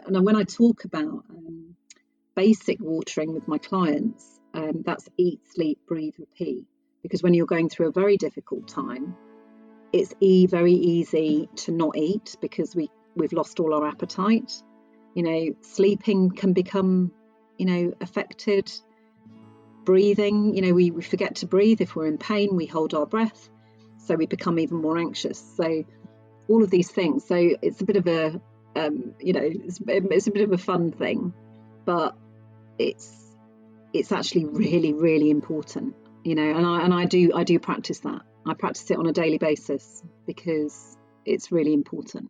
and when I talk about basic watering with my clients, that's eat, sleep, breathe, repeat. Because when you're going through a very difficult time, it's very easy to not eat because we've lost all our appetite. Sleeping can become, affected. Breathing, we forget to breathe. If we're in pain, we hold our breath, so we become even more anxious. So all of these things. So it's a bit of a, it's a bit of a fun thing, but it's actually really, really important. And I do practice that. I practice it on a daily basis because it's really important.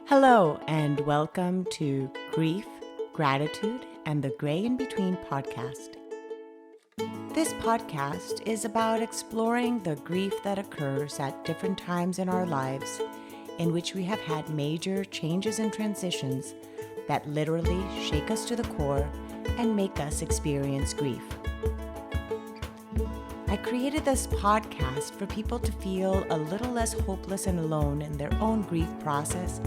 Hello, and welcome to Grief, Gratitude, and the Gray in Between podcast. This podcast is about exploring the grief that occurs at different times in our lives in which we have had major changes and transitions that literally shake us to the core and make us experience grief. I created this podcast for people to feel a little less hopeless and alone in their own grief process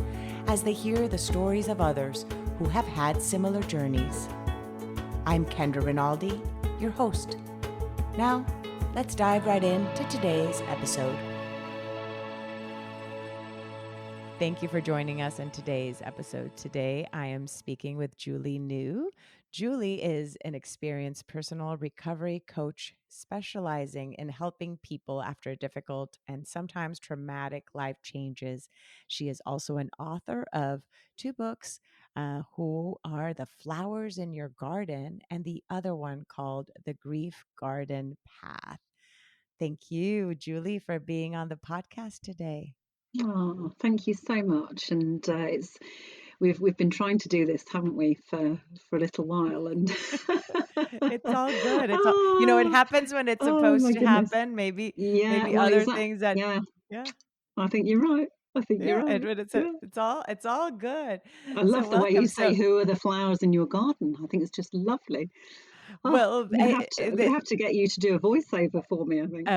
as they hear the stories of others who have had similar journeys. I'm Kendra Rinaldi, your host. Now, let's dive right into today's episode. Thank you for joining us in today's episode. Today, I am speaking with Julie New. Julie is an experienced personal recovery coach specializing in helping people after difficult and sometimes traumatic life changes. She is also an author of 2 books, who are The Flowers in Your Garden and the other one called The Grief Garden Path. Thank you, Julie, for being on the podcast today. Oh, thank you so much. And we've been trying to do this, haven't we, for a little while? And It's all good. It's all, it happens when it's supposed to happen. Maybe other things that yeah. yeah. I think you're right. You're right. And it's all good. I love the way you welcome. say, "Who are the flowers in your garden?" I think it's just lovely. Well, I'm gonna have to get you to do a voiceover for me, I think.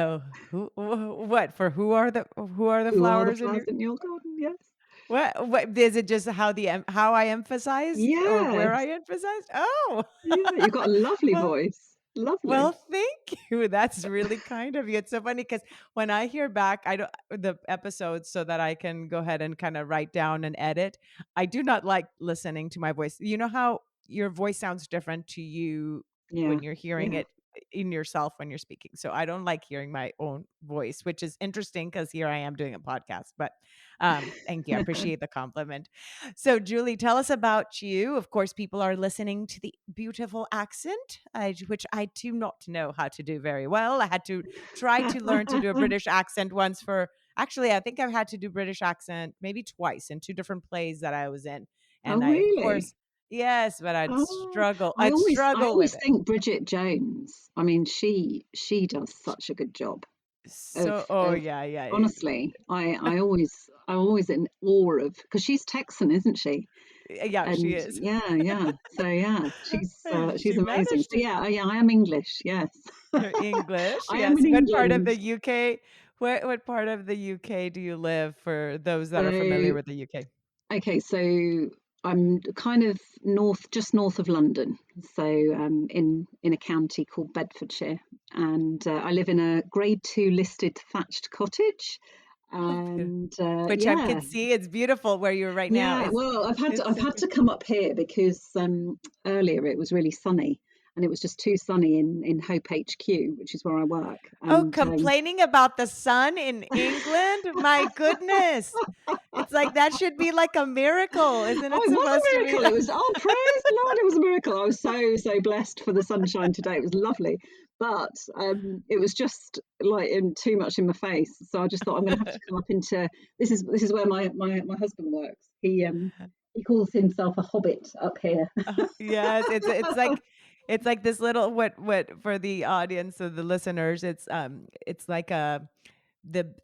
what for? Who are the Who are the flowers flowers in your garden? Yes. What is it? Just how I emphasized or where Yes. I emphasized? Oh, Yeah, you've got a lovely well, voice. Lovely. Well, thank you. That's really kind of you. It's so funny because when I hear back, I don't the episodes so that I can go ahead and kind of write down and edit. I do not like listening to my voice. You know how your voice sounds different to you Yeah. when you're hearing it in yourself when you're speaking. So I don't like hearing my own voice, which is interesting because here I am doing a podcast. But thank you. I appreciate the compliment. So, Julie, tell us about you. Of course, people are listening to the beautiful accent, which I do not know how to do very well. I had to try to learn to do a British accent once actually, I think I've had to do British accent maybe twice in 2 different plays that I was in. And Oh, I, of really? course, yes, but I'd struggle. I'd I struggle always with it. think Bridget Jones. I mean, she does such a good job So, of yeah. honestly. I always in awe of, because she's Texan, isn't she? Yeah, she And is. yeah. So yeah, she's She amazing. managed So to. yeah, I am English. Yes, You're English, I am yes. in What part of England. the UK? What part of the UK do you live? For those that are familiar So with the UK. okay, so I'm kind of just north of London. So in a county called Bedfordshire, and I live in a Grade 2 listed thatched cottage. Oh, beautiful. And Which I can see. It's beautiful where you're right now. yeah. Well, I've had It's so to come up here because earlier it was really sunny, and it was just too sunny in Hope HQ, which is where I work. Oh, And complaining about the sun in England? My goodness. It's like that should be like a miracle, isn't oh, it it was supposed a to be miracle. It like was, oh, praise the Lord, it was a miracle. I was so blessed for the sunshine today. It was lovely. But it was just like too much in my face. So I just thought I'm going to have to come up into this is where my husband works. He calls himself a hobbit up here. Yes, it's like this little what for the audience of the listeners, it's like the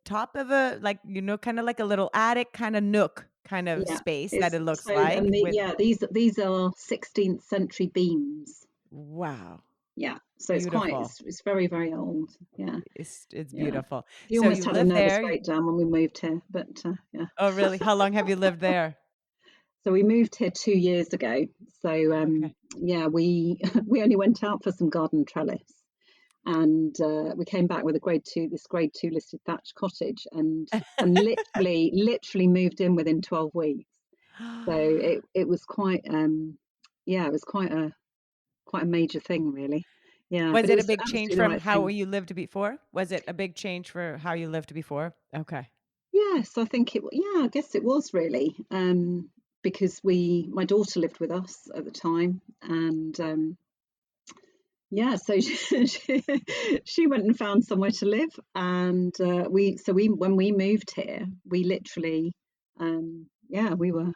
top of a like kind of like a little attic kind of nook kind of Yeah, space that it's it looks so, like and with these are 16th century beams. wow. Yeah. So Beautiful. it's very, very old. Yeah. It's Yeah. beautiful. You So almost you had a live nervous there. breakdown when we moved here, but yeah. Oh, really? How long have you lived there? So we moved here 2 years ago. So Okay. yeah, we we only went out for some garden trellis, and we came back with this grade two listed thatched cottage, and literally moved in within 12 weeks. So it was quite yeah, it was quite a major thing, really. Yeah, Was but it it a was big change absolutely the from right how thing. you lived before? Was it a big change for how you lived before? Okay. Yes, I think yeah, I guess it was really, because my daughter lived with us at the time, and yeah, so she went and found somewhere to live, and we when we moved here, we literally, yeah, we were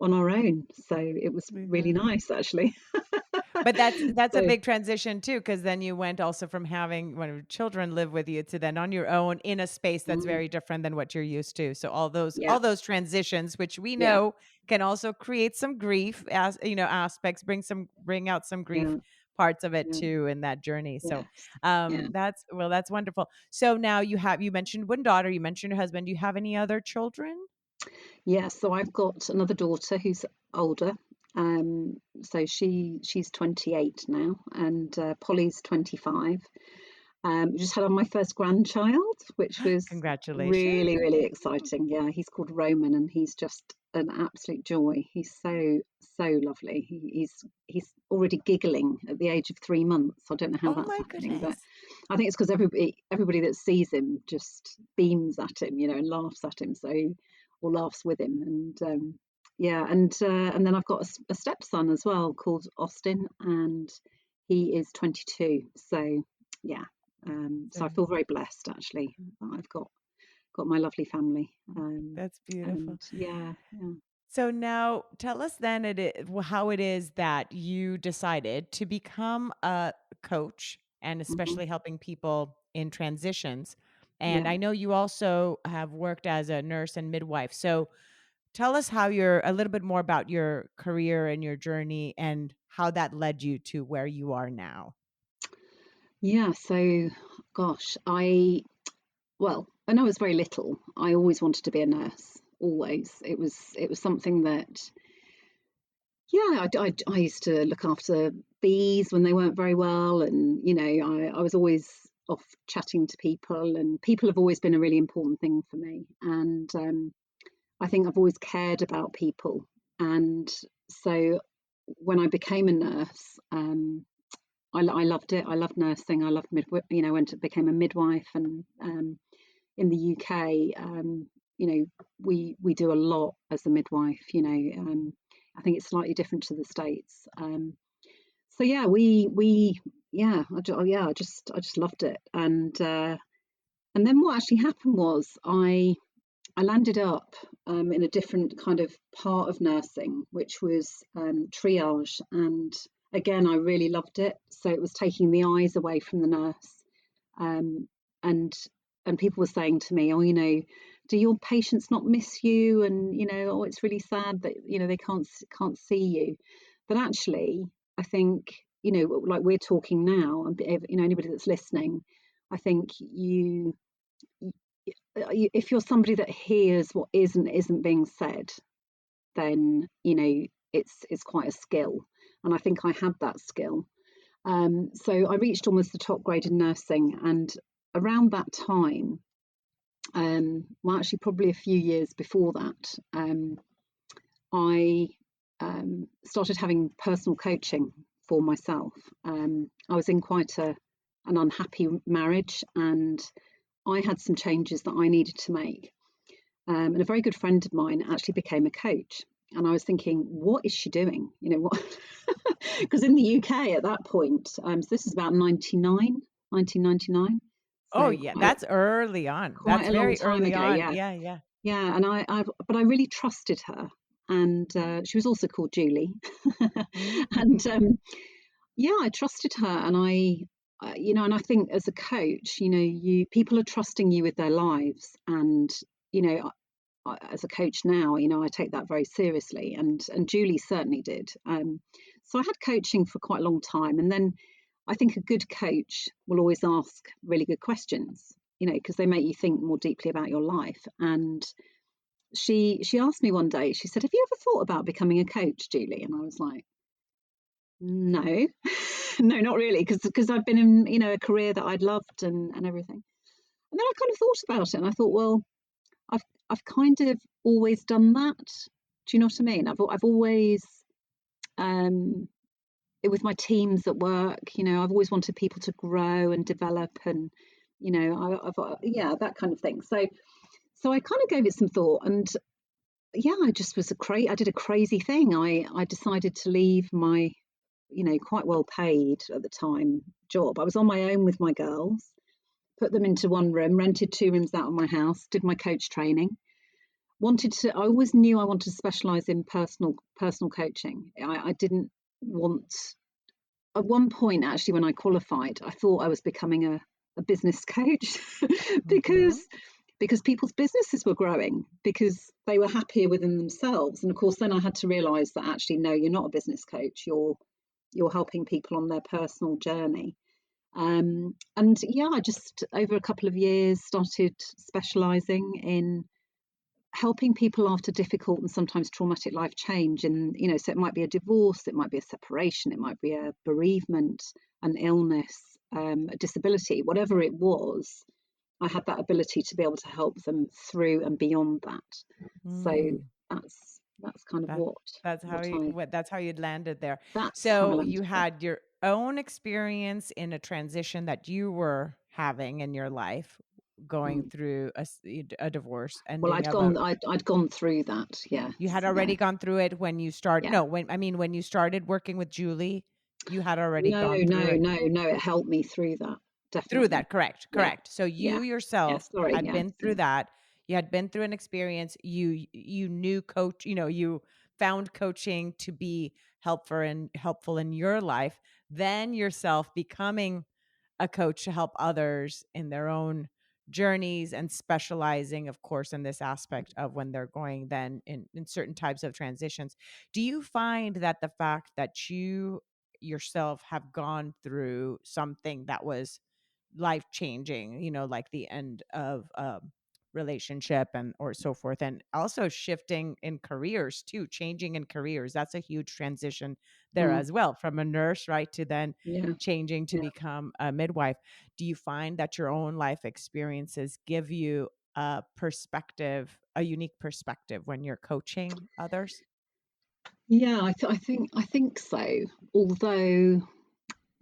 on our own, so it was really Yeah. nice actually. But that's a So big transition too, because then you went also from having one of your children live with you to then on your own in a space that's mm, very different than what you're used to. So yeah, all those transitions, which we yeah, know can also create some grief as aspects, bring out some grief yeah, parts of it yeah, too in that journey. So yes, yeah. that's wonderful. So now you mentioned one daughter, you mentioned your husband. Do you have any other children? Yeah, so I've got another daughter who's older. So she's 28 now, and Polly's 25. We just had on my first grandchild, which was really, Congratulations. really exciting. Yeah, he's called Roman, and he's just an absolute joy. He's so lovely. He's already giggling at the age of 3 months. I don't know how Oh that's my happening, but goodness. I think it's because everybody that sees him just beams at him, and laughs at him. Or laughs with him, and yeah, and then I've got a stepson as well called Austin, and he is 22. So yeah, so I So feel very blessed actually that I've got my lovely family, that's beautiful. and yeah, yeah. So now tell us then how it is that you decided to become a coach and Hmm. especially helping people in transitions. And Yeah. I know you also have worked as a nurse and midwife. So tell us a little bit more about your career and your journey and how that led you to where you are now. Yeah, so gosh, well, when I was very little, I always wanted to be a nurse. Always, it was something that, yeah, I used to look after bees when they weren't very well, and I was always off chatting to people, and people have always been a really important thing for me. And I think I've always cared about people, and so when I became a nurse, I loved it. I loved nursing. I loved went to became a midwife, and in the UK, we do a lot as a midwife. I think it's slightly different to the States. So yeah, we yeah, I just loved it, and then what actually happened was I landed up in a different kind of part of nursing, which was triage, and again, I really loved it. So it was taking the eyes away from the nurse, um, and and people were saying to me, oh, do your patients not miss you? And oh, it's really sad that they can't see you. But actually, I think like we're talking now, and anybody that's listening, I think if you're somebody that hears what isn't being said, then it's quite a skill, and I think I had that skill. So I reached almost the top grade in nursing, and around that time, well, actually, probably a few years before that, I started having personal coaching for myself. I was in quite an unhappy marriage, and I had some changes that I needed to make. And a very good friend of mine actually became a coach. And I was thinking, what is she doing? What? Because in the UK at that point, so this is about 1999. Oh So yeah, that's early on. quite That's a long very time early ago. on. Yeah, Yeah, yeah. yeah. And but I really trusted her. And she was also called Julie. And yeah, I trusted her. And and I think as a coach, people are trusting you with their lives. And, you know, as a coach now, I take that very seriously, and Julie certainly did. So I had coaching for quite a long time, and then I think a good coach will always ask really good questions, because they make you think more deeply about your life. And she asked me one day, she said, "Have you ever thought about becoming a coach, Julie?" And I was like, "No, no, not really," because I've been in, a career that I'd loved and everything. And then I kind of thought about it, and I thought, well, I've kind of always done that. Do you know what I mean? I've always um, with my teams at work, I've always wanted people to grow and develop, and yeah, that kind of thing. So I kind of gave it some thought, and yeah, I did a crazy thing. I decided to leave my, quite well paid at the time job. I was on my own with my girls, put them into one room, rented 2 rooms out of my house, did my coach training. I always knew I wanted to specialize in personal coaching. I didn't want, at one point actually, when I qualified, I thought I was becoming a business coach Mm-hmm. because people's businesses were growing, because they were happier within themselves. And of course, then I had to realize that actually, no, you're not a business coach. You're helping people on their personal journey. And yeah, I just over a couple of years started specializing in helping people after difficult and sometimes traumatic life change. And so it might be a divorce, it might be a separation, it might be a bereavement, an illness, a disability, whatever it was. I had that ability to be able to help them through and beyond that. So Mm. that's kind of That what that's how what you I what that's how you'd landed there. that's how I So you landed there. had your own experience in a transition that you were having in your life, going Mm. through a divorce, Well, ending of a I'd gone through that. Yes, you had yeah, already gone through it when you start yeah. no, when you started working with Julie, you had already No, gone through no, it. no, no. It helped me through that, Through definitely. that, correct, Yeah, correct. So yeah, you yeah. yourself Sorry, had yes, been through yeah. that. You had been through an experience. You knew coach, you found coaching to be helpful in your life. Then yourself becoming a coach to help others in their own journeys and specializing, of course, in this aspect of when they're going then in certain types of transitions. Do you find that the fact that you yourself have gone through something that was life changing, like the end of relationship and or so forth, and also shifting in careers too, changing in careers, that's a huge transition there Mm, as well, from a nurse, right, to then yeah, changing to yeah. become a midwife. Do you find that your own life experiences give you a unique perspective when you're coaching others? Yeah, I think so. Although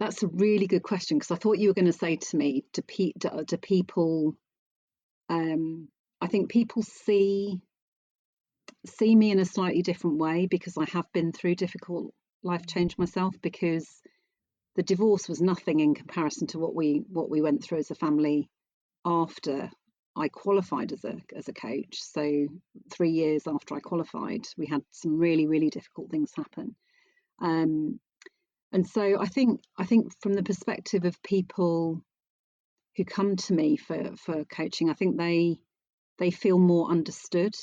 that's a really good question, because I thought you were going to say to me, do people, um, I think people see me in a slightly different way because I have been through difficult life change myself. Because the divorce was nothing in comparison to what we went through as a family after I qualified as a coach. So 3 years after I qualified, we had some really really difficult things happen. Um, and so I think from the perspective of people who come to me for coaching, I think they feel more understood,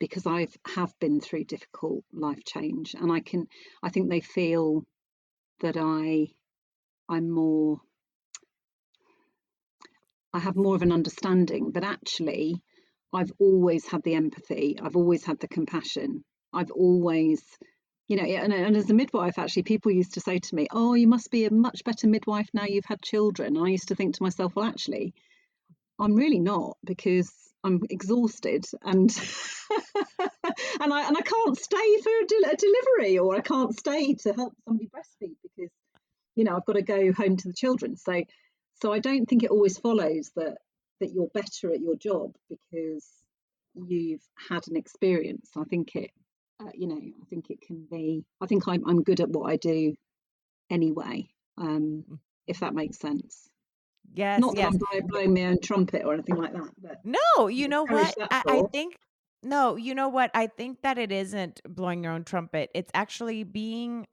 because have been through difficult life change, and I think they feel that I'm more I have more of an understanding that actually I've always had the empathy, I've always had the compassion, I've always, and as a midwife, actually, people used to say to me, "Oh, you must be a much better midwife now you've had children." And I used to think to myself, well, actually, I'm really not, because I'm exhausted, and and I can't stay for a delivery, or I can't stay to help somebody breastfeed, because I've got to go home to the children. So I don't think it always follows that you're better at your job because you've had an experience. I think I think it can be. I think I'm good at what I do anyway. Um, Mm. if that makes sense. Yes, Not that yes. I'm blowing my own trumpet or anything like that, but No, I you know encourage what? that I thought. think no, you know what? I think that it isn't blowing your own trumpet. It's actually being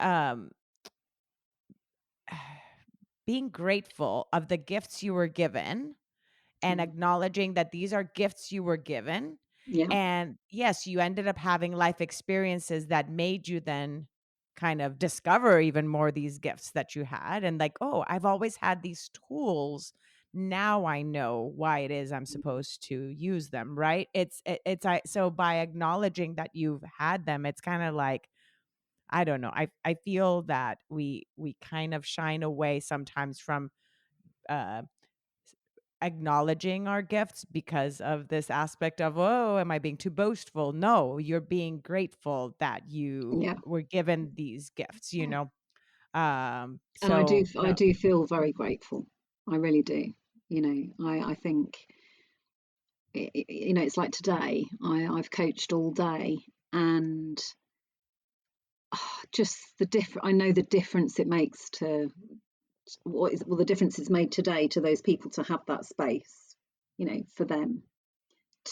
grateful of the gifts you were given and Mm, acknowledging that these are gifts you were given. yeah. And yes, you ended up having life experiences that made you then kind of discover even more these gifts that you had, and like, oh, I've always had these tools. Now I know why it is I'm supposed to use them, right? So by acknowledging that you've had them, it's kind of like, I don't know. I feel that we kind of shine away sometimes from uh acknowledging our gifts because of this aspect of, oh, am I being too boastful? No, you're being grateful that you Yeah. were given these gifts, you know. And I do So I no. do feel very grateful. I really do. I think it's like today. I've coached all day, and just the different. I know the difference it makes to the difference it's made today to those people to have that space. For them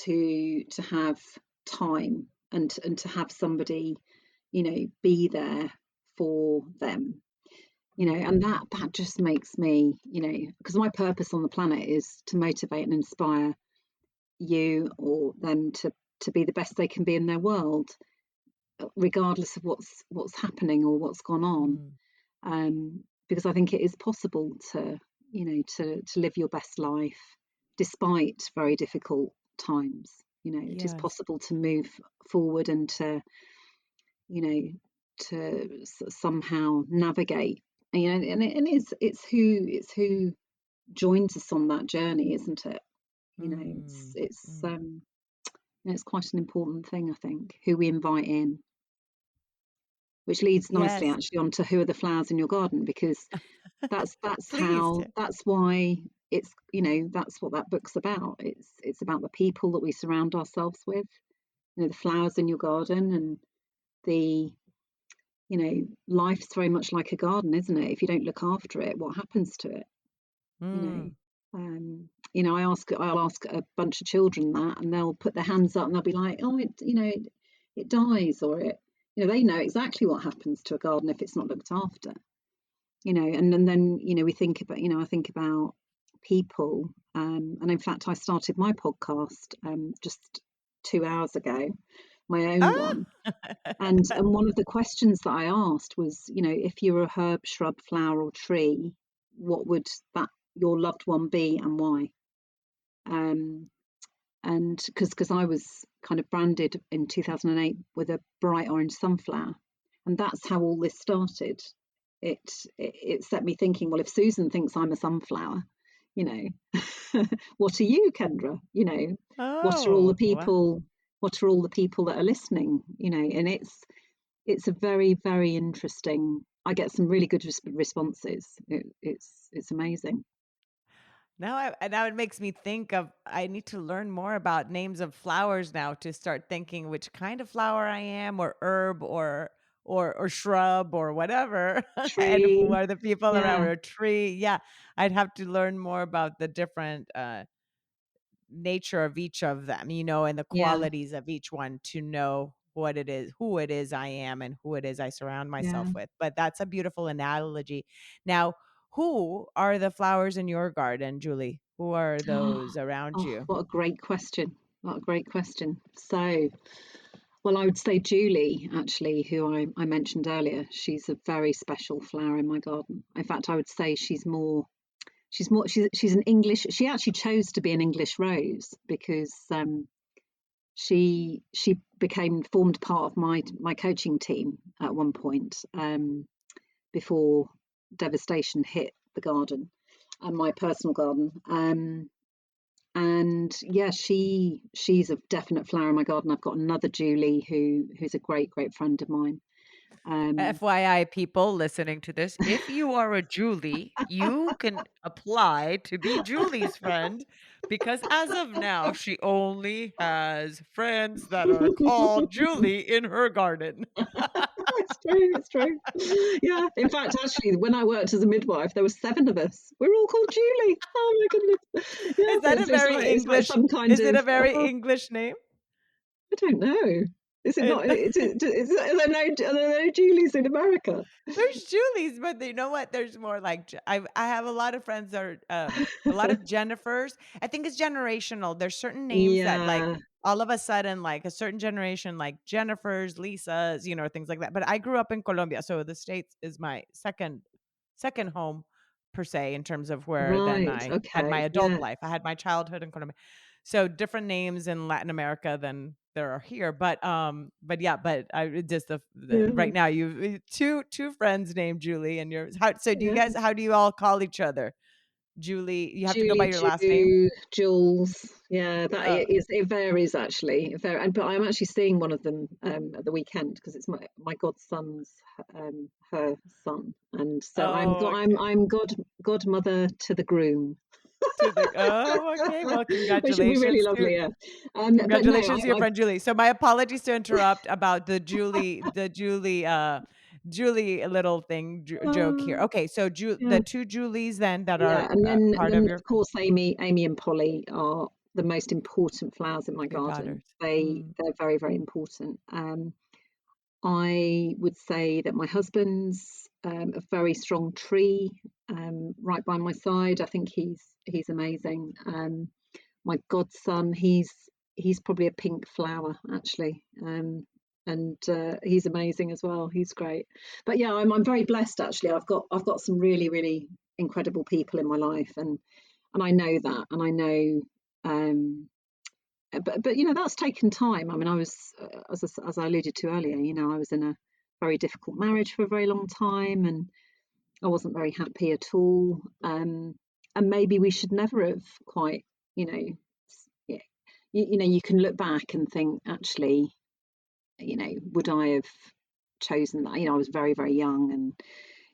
to have time and to have somebody, be there for them. And that just makes me, because my purpose on the planet is to motivate and inspire you or them to be the best they can be in their world, regardless of what's happening or what's gone on. Mm, Because I think it is possible to live your best life despite very difficult times. It is yes. possible to move forward and you know somehow navigate. It's who joins us on that journey, isn't it? It's Mm, it's mm. um it's quite an important thing, I think, who we invite in, which leads nicely Yes. actually onto who are the flowers in your garden, because Please. that's why that's what that book's about. It's about the people that we surround ourselves with, the flowers in your garden, and the life's very much like a garden, isn't it? If you don't look after it, what happens to it? you know Mm. I'll ask a bunch of children that, and they'll put their hands up and they'll be like, oh, it dies, or they know exactly what happens to a garden if it's not looked after. And then we think about I think about people, and in fact I started my podcast just 2 hours ago, my own Ah! one. And one of the questions that I asked was, if you're a herb, shrub, flower, or tree, what would that your loved one be, and why? Um, and because I was kind of branded in 2008 with a bright orange sunflower, and that's how all this started. It set me thinking, well, if Susan thinks I'm a sunflower, you know, what are you, Kendra? What are all the Oh, wow. people? What are all the people that are listening? And it's a very, very interesting. I get some really good responses. It's amazing. Now it makes me think of, I need to learn more about names of flowers now to start thinking which kind of flower I am, or herb, or shrub, or whatever, and who Tree, are the people around, yeah, or a tree. Yeah, I'd have to learn more about the different nature of each of them, and the yeah, qualities of each one, to know what it is, who it is I am, and who it is I surround yeah. myself with. But that's a beautiful analogy. Now, who are the flowers in your garden, Julie? Who are those around Oh, you? what a great question! What a great question. So, well, I would say Julie, actually, who I mentioned earlier. She's a very special flower in my garden. In fact, I would say she's an English. She actually chose to be an English rose because she became formed part of my coaching team at one point, before devastation hit the garden and my personal garden. And yeah, she's a definite flower in my garden. I've got another Julie who's a great friend of mine. Um, FYI, people listening to this, if you are a Julie, you can apply to be Julie's friend, because as of now, she only has friends that are called Julie in her garden. it's true, it's true. Yeah, in fact, actually, when I worked as a midwife, there were 7 of us. We were all called Julie. Oh my goodness. Yeah, Is that a it's very like it's like English? some kind Is it of a very English name? I don't know. Is it not? Are there no Julies in America? There's Julies, but you know what? There's more like I have a lot of friends that are a lot of Jennifers. I think it's generational. There's certain names that like Yeah, all of a sudden like a certain generation like Jennifers, Lisas, things like that. But I grew up in Colombia, so the States is my second home per se in terms of where then right. I had my Okay. adult Yeah. life. I had my childhood in Colombia. So different names in Latin America than there are here. But yeah, but I just the Yeah. right now you two friends named Julie and yours. So do you Yeah. guys how do you all call each other? Julie, you have to go by Julie, your last name? Jules. Yeah, that Uh, it varies actually. But I'm actually seeing one of them at the weekend because it's my godson's her son, and so oh, okay. I'm godmother to the groom, Okay. Well, which would be really congratulations to lovely. Yeah, but no, congratulations to your I friend Julie. So my apologies to interrupt about the Julie little thing joke here. uh, Okay, so yeah, the two Julies then that yeah, are and part of then your of course Amy and Polly are the most important flowers in my your garden. daughters. Mm, They're very very important. I would say that my husband's a very strong tree right by my side. I think he's amazing. My godson, he's probably a pink flower actually, and he's amazing as well. He's great. But yeah, I'm very blessed actually. I've got some really really incredible people in my life, and I know that, and I know. But that's taken time. I mean, I was as I alluded to earlier, I was in a very difficult marriage for a very long time, and I wasn't very happy at all. And maybe we should never have quite, you know, yeah, you can look back and think, actually, would I have chosen that? I was very very young, and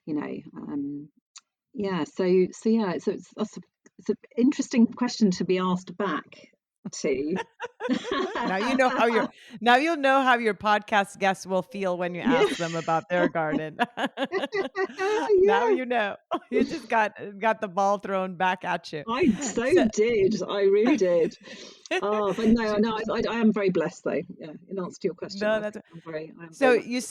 you know, yeah. So yeah, it's an interesting question to be asked back to. Now you know how your now you'll know how your podcast guests will feel when you Yeah. ask them about their garden. Now Yeah, you know. You just got the ball thrown back at you. I so So did. I really did. Oh, but no, Ju- no, I am very blessed though. Yeah, in answer to your question, no, that's I am very so lucky. you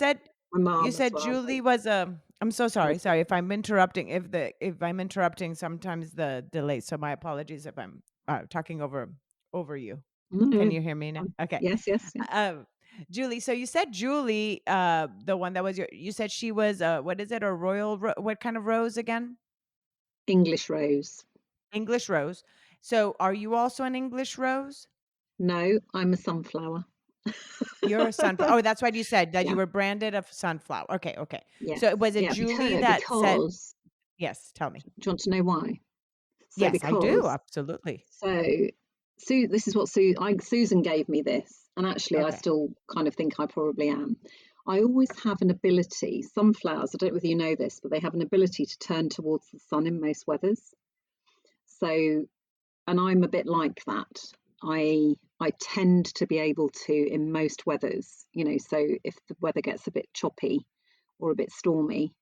My mum as said well. Julie was I'm so Very sorry if blessed. I'm interrupting if I'm interrupting sometimes the delay. So my apologies if I'm talking over you. No, Can no, you hear me now? Okay. yes, yes, yeah. Um, Julie, so you said Julie, the one that was you said she was, what is it, a what kind of rose again? English rose. English rose. So are you also an English rose? No, I'm a sunflower. You're a sunflower. Oh, that's what you said that you Yeah, were branded a sunflower. Okay, okay. yes, So was it yeah. Julie that said, Because yes, tell me. do you want to know why? So Yes, I do. because Absolutely. so this is what Susan gave me this, and actually I Okay. still kind of think I probably am. I always have an ability. Sunflowers, I don't know whether you know this, but they have an ability to turn towards the sun in most weathers. So, and I'm a bit like that. I tend to be able to in most weathers. So if the weather gets a bit choppy or a bit stormy,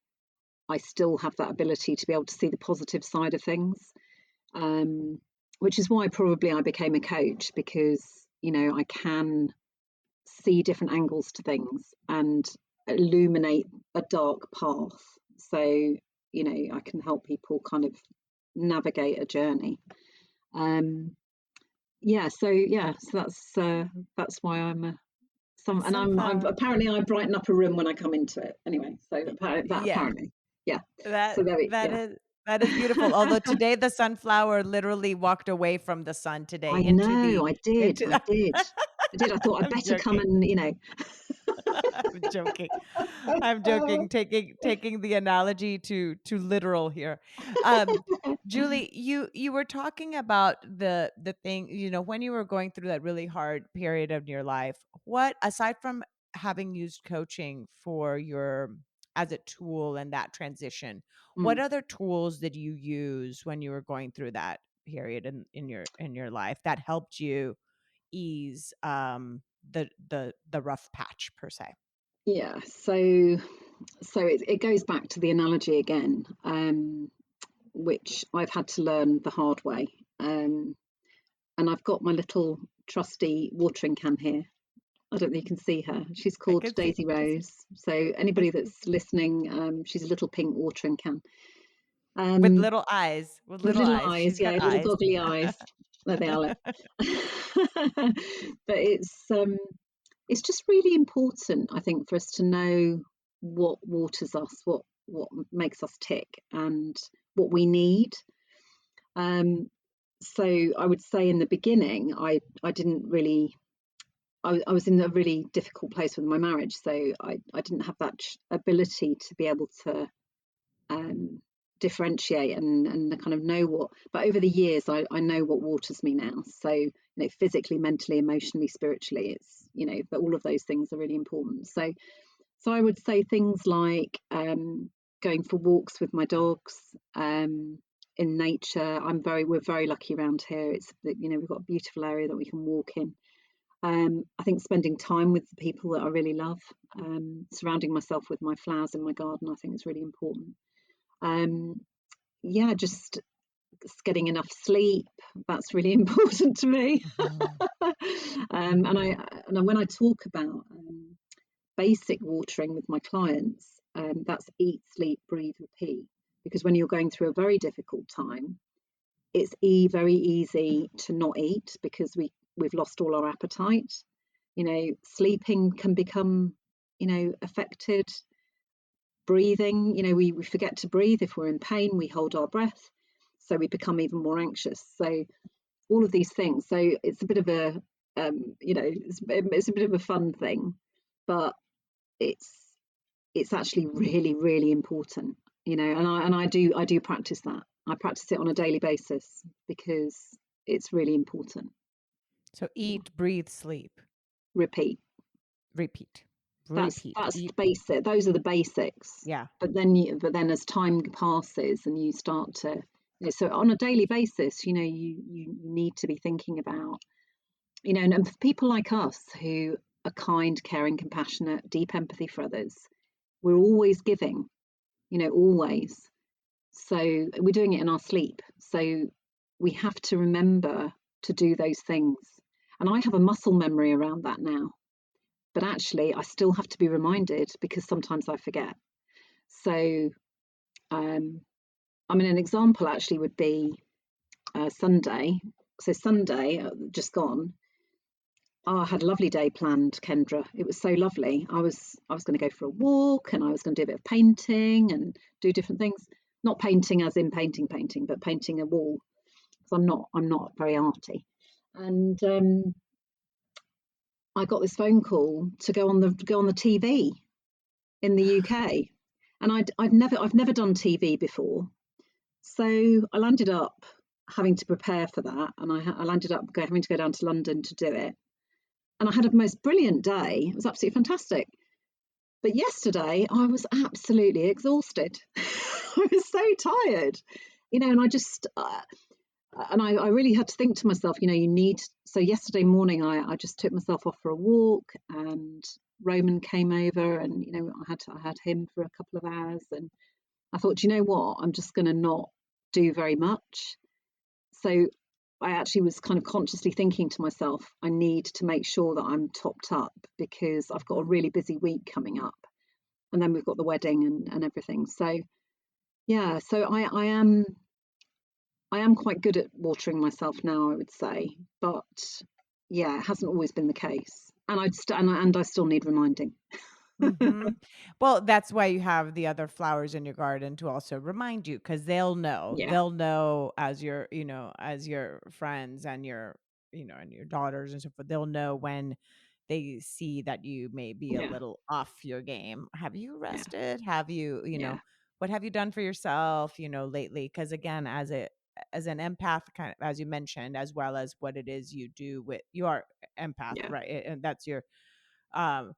I still have that ability to be able to see the positive side of things. Um, which is why probably I became a coach, because I can see different angles to things and illuminate a dark path. So I can help people kind of navigate a journey. So that's why I'm A and I'm sunflower. apparently I brighten up a room when I come into it anyway, so Yeah. apparently, yeah. That So there we that yeah. is that is beautiful. Although today the sunflower literally walked away from the sun today I know, into I the did. I thought I'd I'm better come joking. and I'm joking. I'm joking. Taking the analogy to literal here. Um, Julie, you were talking about the thing, when you were going through that really hard period of your life. What aside from having used coaching for your as a tool and that transition, what Mm, other tools did you use when you were going through that period in your life that helped you ease the rough patch per se? yeah. So it goes back to the analogy again, which I've had to learn the hard way. And I've got my little trusty watering can here. I don't think you can see her. She's I called could see. Daisy Rose. So anybody that's listening, she's a little pink watering can. With Um, little eyes. With with little little eyes. eyes, She's got yeah, little eyes. goggly eyes. There they are. Look. But it's just really important, I think, for us to know what waters us, what makes us tick, and what we need. So I would say in the beginning, I didn't really. I was in a really difficult place with my marriage, so I didn't have that ability to be able to um, differentiate and kind of know what. But over the years, I know what waters me now. So physically, mentally, emotionally, spiritually, but all of those things are really important. So I would say things like going for walks with my dogs. In nature, we're very lucky around here. We've got a beautiful area that we can walk in. I think spending time with the people that I really love, surrounding myself with my flowers in my garden, I think is really important. Yeah, just getting enough sleep. That's really important to me. And when I talk about basic watering with my clients, that's eat, sleep, breathe, repeat. Because when you're going through a very difficult time, it's very easy to not eat because we've lost all our appetite. Sleeping can become affected. Breathing, we forget to breathe. If we're in pain, we hold our breath, so we become even more anxious. So all of these things, so it's a bit of a it's a bit of a fun thing, but it's actually really, really important. And I do practice that. I practice it on a daily basis because it's really important. So Yeah. eat, breathe, sleep, Repeat. repeat, That's repeat. that's Eat. basic. Those are the basics. Yeah. But then as time passes and you start to, so on a daily basis, you need to be thinking about, and for people like us who are kind, caring, compassionate, deep empathy for others, we're always giving, always. So we're doing it in our sleep. So we have to remember to do those things. And I have a muscle memory around that now. But actually, I still have to be reminded because sometimes I forget. So, an example actually would be Sunday. So Sunday, just gone. Oh, I had a lovely day planned, Kendra. It was so lovely. I was going to go for a walk, and I was going to do a bit of painting and do different things. Not painting as in painting, but painting a wall. Because I'm not very arty. And I got this phone call to go on the TV in the UK, and I've never done TV before, so I landed up having to prepare for that, and I landed up having to go down to London to do it, and I had a most brilliant day. It was absolutely fantastic. But yesterday I was absolutely exhausted. I was so tired, and I really had to think to myself, so yesterday morning I just took myself off for a walk, and Roman came over, and I had him for a couple of hours, and I thought, you know what, I'm just going to not do very much. So I actually was kind of consciously thinking to myself, I need to make sure that I'm topped up because I've got a really busy week coming up, and then we've got the wedding and everything. So yeah, so I am quite good at watering myself now, I would say, but yeah, it hasn't always been the case, and I still need reminding. Hmm. Well, that's why you have the other flowers in your garden to also remind you, because they'll know. Yeah, They'll know as as your friends and and your daughters and so forth. They'll know when they see that you may be a yeah, little off your game. Have you yeah, rested? Have you, yeah, what have you done for yourself, lately? Because again, as an empath, kind of as you mentioned, as well as what it is you do with you are empath, yeah. right? And that's your um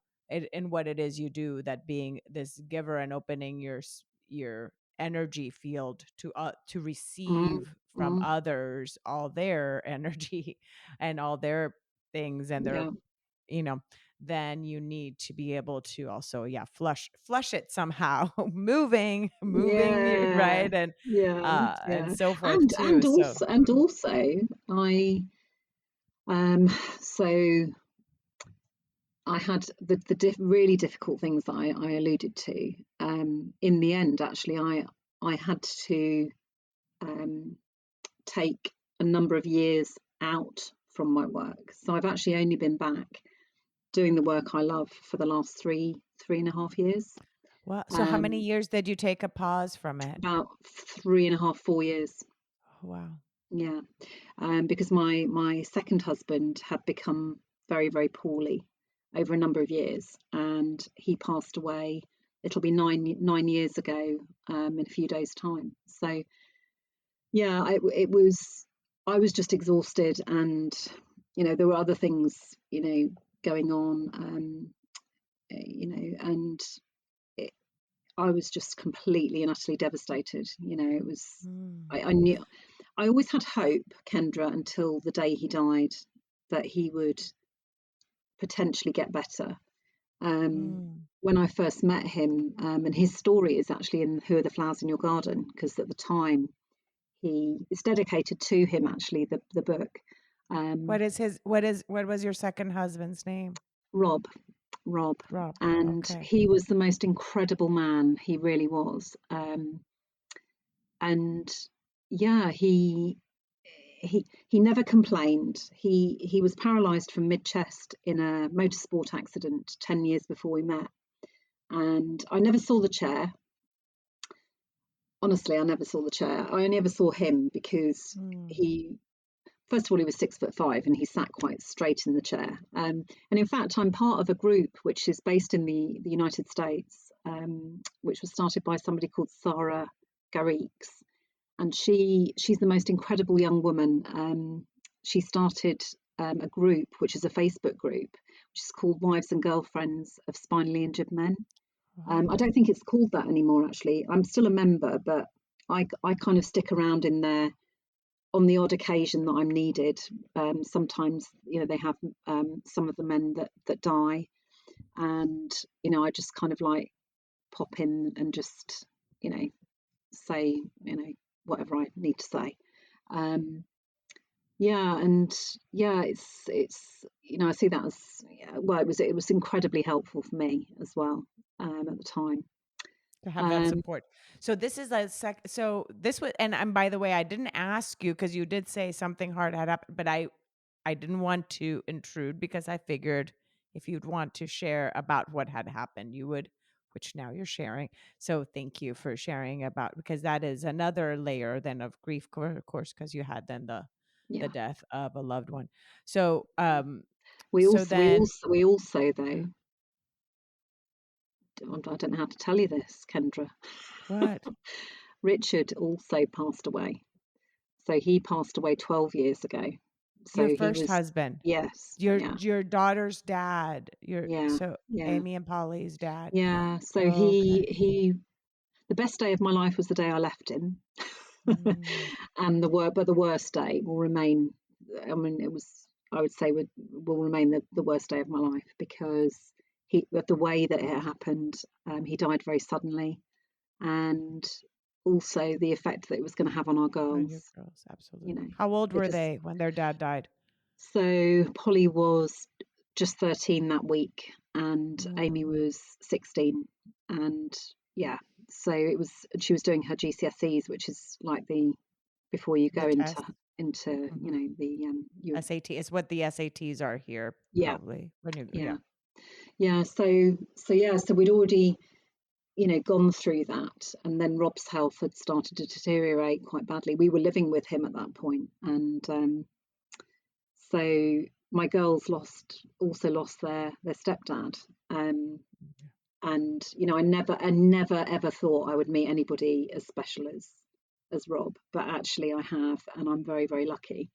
in what it is you do, that being this giver and opening your energy field to Mm, receive from mm, others all their energy and all their things and their yeah, you know then you need to be able to also, yeah, flush it somehow, moving yeah, right, yeah, and yeah. so forth And too, so also I um so I had the really difficult things that I alluded to. In the end, actually, I had to take a number of years out from my work. So I've actually only been back doing the work I love for the last three and a half years. Well, so how many years did you take a pause from it? About 3.5, 4 years. Oh, wow. Yeah, because my second husband had become very, very poorly over a number of years, and he passed away. It'll be nine years ago in a few days' time. So yeah, I was just exhausted, and there were other things going on, and I was just completely and utterly devastated. It was Mm, I knew I always had hope, Kendra, until the day he died, that he would potentially get better. mm. When I first met him, and his story is actually in Who Are the Flowers in Your Garden, because at the time it's dedicated to him, actually, the book. What Um, is what was your second husband's name? Rob, Rob, Rob. and Okay. he was the most incredible man. He really was. And yeah, he never complained. He was paralysed from mid chest in a motorsport accident 10 years before we met, and I never saw the chair. Honestly, I never saw the chair. I only ever saw him because Mm. he, first of all, he was 6'5" and he sat quite straight in the chair. And in fact, I'm part of a group which is based in the United States, which was started by somebody called Sarah Garriques, and she's the most incredible young woman. She started a group, which is a Facebook group, which is called Wives and Girlfriends of Spinally Injured Men. I Wow. don't think it's called that anymore, actually. I'm still a member, but I kind of stick around in there on the odd occasion that I'm needed. Sometimes, they have some of the men that die, and I just kind of like pop in and just say whatever I need to say. Um, yeah, and yeah, it's I see that as, yeah, well, it was incredibly helpful for me as well at the time. To have that Um, support. So this is a so this was, and I'm, by the way, I didn't ask you because you did say something hard had happened, but I didn't want to intrude because I figured if you'd want to share about what had happened, you would, which now you're sharing. So thank you for sharing about, because that is another layer then of grief, of course, because you had then the yeah, death of a loved one. So yeah. We so also we then also we also though, I don't know how to tell you this, Kendra. what? Richard also passed away. So he passed away 12 years ago. Your So he first was, husband. yes, yeah, Your daughter's dad, yeah, so yeah, Amy and Polly's dad. yeah. So Okay. the best day of my life was the day I left him. Mm, And the worst day will remain. I mean, I would say, will remain the worst day of my life, because the way that it happened, he died very suddenly, and also the effect that it was going to have on our on your girls. girls, You absolutely. know, How old were because they when their dad died? so Polly was just 13 that week, and Amy Mm, was 16, and yeah, so she was doing her GCSEs, which is like the before you the go into test. you Hmm. know the you SAT is what the SATs are here, yeah, probably. When you, yeah. yeah, yeah. So we'd already gone through that, and then Rob's health had started to deteriorate quite badly. We were living with him at that point, and so my girls also lost their stepdad. um, and I never ever thought I would meet anybody as special as Rob, but actually I have, and I'm very, very lucky.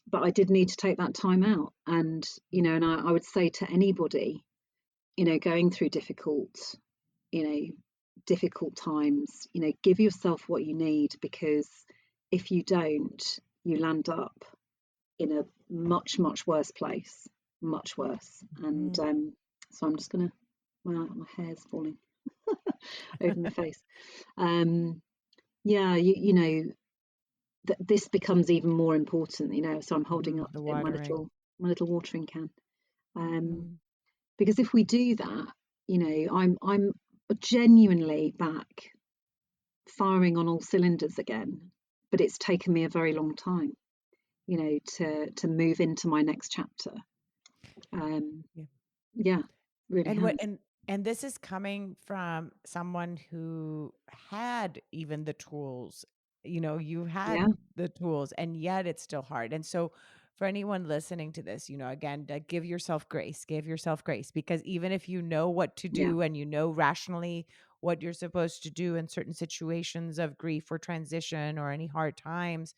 But I did need to take that time out, and and I would say to anybody going through you know difficult times, give yourself what you need, because if you don't, you land up in a much, much worse place, much worse. And Mm. so I'm just gonna, my hair's falling over my face. um yeah, this becomes even more important, so I'm holding up The my watering. little watering can. Mm. Because if we do that, I'm genuinely back firing on all cylinders again. But it's taken me a very long time, to move into my next chapter. Um, Yeah. yeah, really And has. and this is coming from someone who had even the tools. You Yeah, had the tools, and yet it's still hard. And so for anyone listening to this, again, give yourself grace. Give yourself grace, because even if you know what to yeah, do and you know rationally what you're supposed to do in certain situations of grief or transition or any hard times,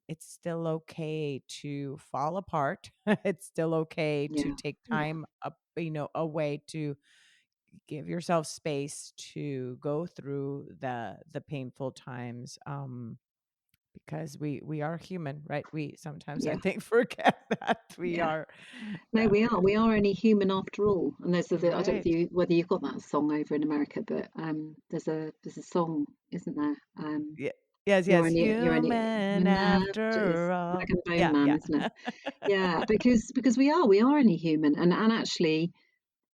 it's still okay to fall apart. It's still okay to yeah, take yeah, time up, away, to give yourself space to go through the painful times, because we are human, right? We sometimes, I yeah, think, forget that we yeah. are, No, that we are. We are only human after all. And I don't know right. whether you've got that song over in America, but there's a song, isn't there? Yeah. Yes, yes, You're only human human after. It's after all. Rag and Bone Yeah, Man, yeah. isn't it? Yeah, because we are only human, and actually,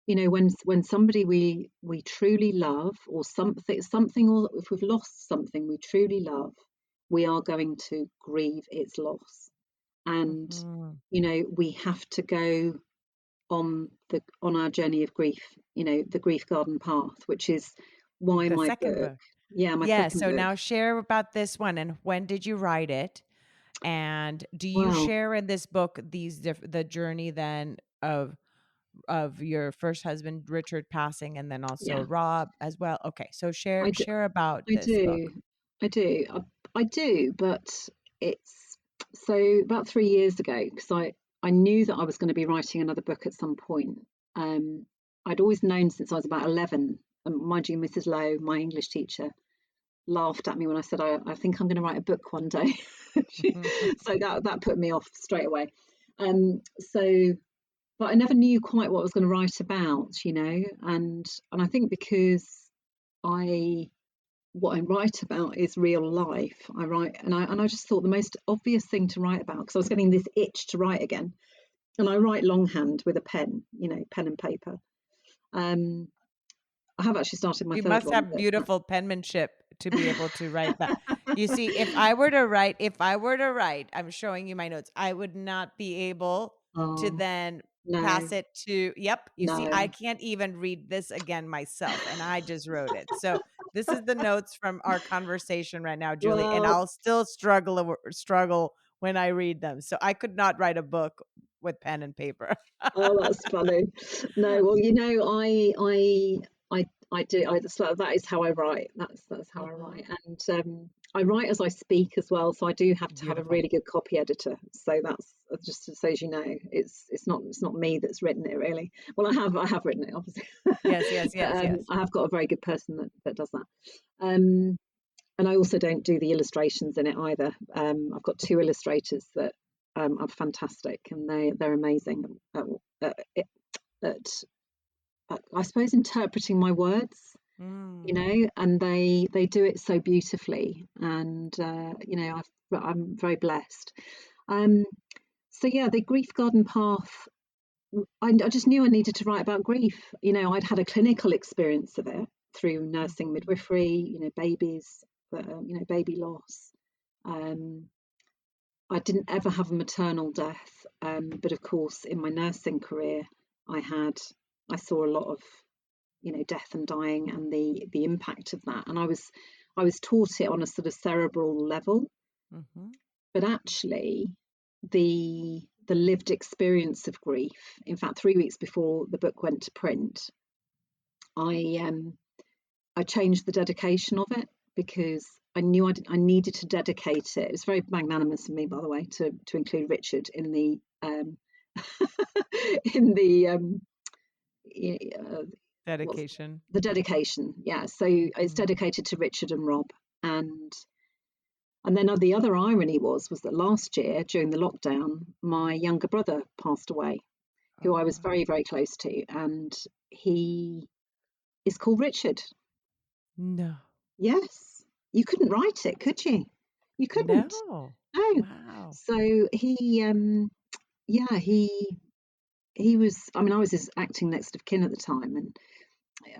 when somebody we truly love, or something, or if we've lost something we truly love, we are going to grieve its loss, and Mhm. we have to go on our journey of grief, the grief garden path, which is why The my second book. book. Yeah, my Yeah, second so book. now share about this one, and when did you write it? And do you Well, share in this book the journey then of your first husband Richard passing, and then also yeah, Rob as well? Okay, so share I do. share about I this book. do. I do. I do, but it's so about 3 years ago, because I knew that I was going to be writing another book at some point. Um, I'd always known since I was about 11. And mind you, Mrs. Lowe, my English teacher, laughed at me when I said I think I'm going to write a book one day. So that put me off straight away. So, but I never knew quite what I was going to write about, and I think because I what I write about is real life. I write, and I just thought the most obvious thing to write about, because I was getting this itch to write again, and I write longhand with a pen, pen and paper. Um, I have actually started my You third must one, have but beautiful penmanship to be able to write that. You see, if that, I were to write, I'm showing you my notes, I would not be able to oh then no, pass it to, yep, you see, I no, can't even read this again myself, and I just wrote it. So this is the notes from our conversation right now, Julie, and well, I'll still struggle when I read them. So I could not write a book with pen and paper. oh, that's funny. No, well, I do. That is how I write. That's how I Mhm. write, and I write as I speak as well. So I do have to have a Beautiful. really good copy editor. So that's just so as you know, it's not me that's written it really. Well, I have written it obviously, Yes, yes, but yes, yes. I have got a very good person that does that. Um, and I also don't do the illustrations in it either. I've got two illustrators that are fantastic, and they're amazing at, at, I suppose, interpreting my words, Mm. and they do it so beautifully, and I'm very blessed. Um, so yeah, the grief garden path. I just knew I needed to write about grief. I'd had a clinical experience of it through nursing Mhm. midwifery. Babies, baby loss. Um, I didn't ever have a maternal death, but of course, in my nursing career, I saw a lot of death and dying, and the impact of that. And I was taught it on a sort of cerebral level, Mhm. but actually, the lived experience of grief. In fact, 3 weeks before the book went to print, I I changed the dedication of it, because I knew I needed to dedicate it. It's very magnanimous of me, by the way, to include Richard in the in the uh, what's Dedication. the dedication. Yeah, so it's Mhm. dedicated to Richard and Rob, and then the other irony was that last year during the lockdown, my younger brother passed away, who Oh, I was wow. very very close to, and he is called Richard. No. Yes, you couldn't write it, could you? You couldn't. No. No. Wow. So he, yeah, he was, I mean, I was his acting next of kin at the time, and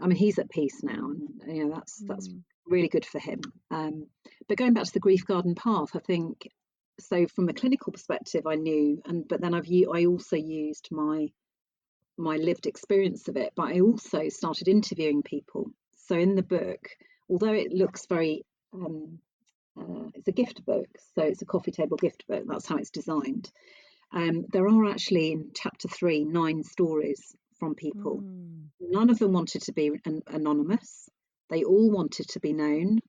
I mean, he's at peace now, and that's really good for him. But going back to the grief garden path, I think, so from a clinical perspective, I knew, but then I also used my lived experience of it, but I also started interviewing people. So in the book, although it looks very, it's a gift book, so it's a coffee table gift book. That's how it's designed. There are actually in chapter 3 9 stories from people. None of them wanted to be anonymous. They all wanted to be known,